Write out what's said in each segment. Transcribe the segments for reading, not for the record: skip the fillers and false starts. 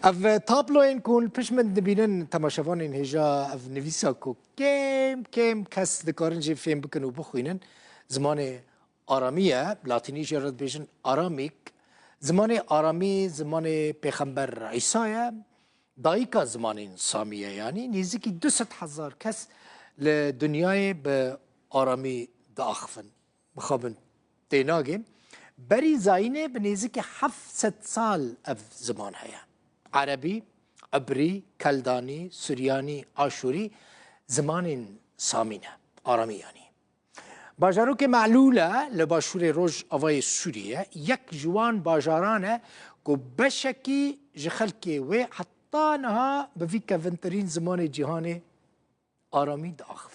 اف تابلوین کن پیش من دبینن تماشاوان هجا اف نویسا کو کم کس دکارن جی فهم بکن و بخوینن زمان آرامیه لاتینی جرد بیشن آرامیک زمان آرامی زمان پیغمبر عیسایه دایکا زمان سامیه یعنی نزدیکی 200,000 کس لدنیای به آرامی داخفن بخوابن تیناگیم بری زاینه به نزدیک 700 سال اف زمان هیا عربی، عبری، کلدانی، سوریانی، آشوری زمان سامینه آرامی یعنی باجارو معلوله لباشور روج آوای سوریه یک جوان باجارانه که بشکی جخلکی و حتی نها بفی کونترین زمان جهان آرامی داخل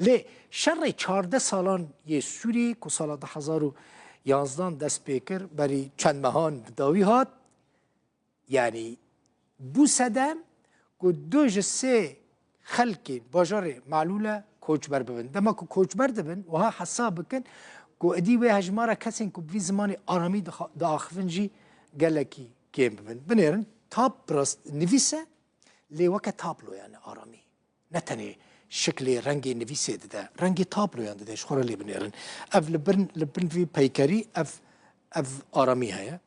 لی شر 14 سالان یه سوری که سال 2011 دست پیکر بری چند مهان بداوی هات یعنی بو سدم که دو جسه خلکی باجار معلوله کوچبر ببن دما که کوچبر دبن و ها حساب بکن که ادی و هجمارا کسین که بی زمان آرامی داخفن جی گلکی کیم ببن بنیرن تاب براست نویسه لی وکا تابلو یعنی آرامی نتنی شکل رنگی نویسه ده رنگی تابلو یعنی ده شخورا لی بنیرن اف لبن في پیکری اف آرامی هیا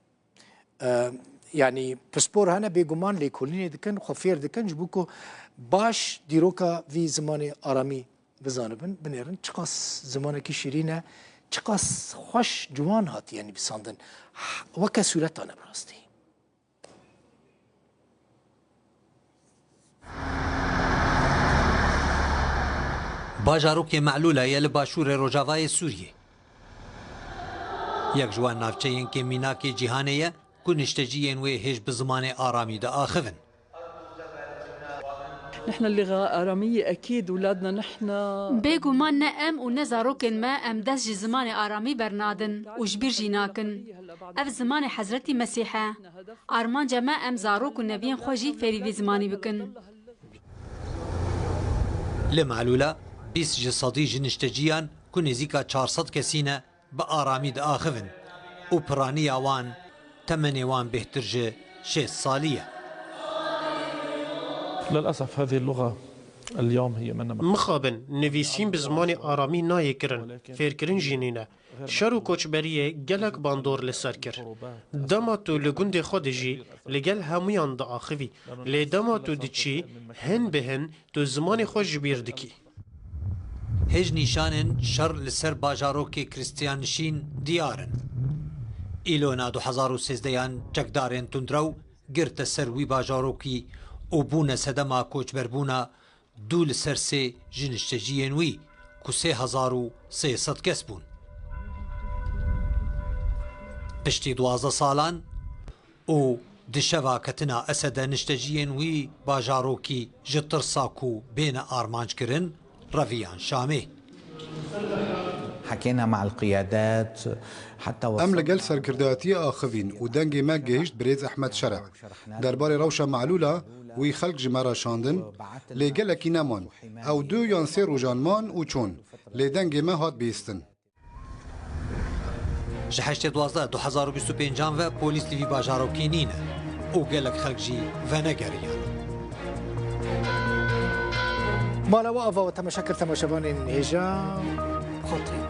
يعني بسبور هنا بيجومان ليكوليني دكن خفير دكن جبوكو باش ديروكا في زمان آرامی بزانبن بنيرن چقاس زمان کی شیرینه چقاس خوش جوان هات يعني بساندن وكا صورت آنه براستی باجاروک معلوله یل باشور روجاوای سوریه یک جوان نافچه که میناک جهانیه كنشتجيين وهج بزمان آرامي دا آخذن نحن اللغة آرامية أكيد أولادنا نحن بيجو ما نأم ونزاروكن ما أم دس زمان آرامي برنادن وجبير جيناكن أف زمان حضرتي مسيحة أرمان جما أم زاروك النبيين خوجي فريد زماني بكن لمعلولة بيس جصدي جنشتجيان كنزيكا 400 كسينة بآرامي دا آخذن وبراني آوان تمنيوان بهترجة 6 صالية للأسف هذه اللغة اليوم هي من مخابن نویسین بزمان آرامی نایه کرن فیرکرین جینینه شارو کوچبریه گلک باندور لسر کر داماتو لگند خود جی لگل همویان دا آخوی لی داماتو دچی هن به هن تو زمان خوش جبیر دکی هج نشانن شر لسر باجاروك كريستيانشين ديارن إيلونا 2013 جگدارن تندرو گرت سروی باجاروکی و بونه سدما کوچبربونا دول سرسه جنشتجین وی که 3300 کس بون. پشتی 12 سالان و دشوا کتنا اسد نشتجین وی باجاروکی جتر ساکو بین آرمانج کرن رویان شامه. حكينا مع القيادات حتى ام لقل سركرداتي اخذين ودنجي ما جيشت بريز احمد شرع درباري روشه معلوله وي خلق جمارا شاندن لقل كينامان او دو ينسيرو جانمان وچون لدنجي ما هات بيستن جهشت 12 2025 و پلیس لیوی باجاروکی نینه او گلک خلق جی و نگریان مالا وقفة وتمشكر تماشبان هجا خطري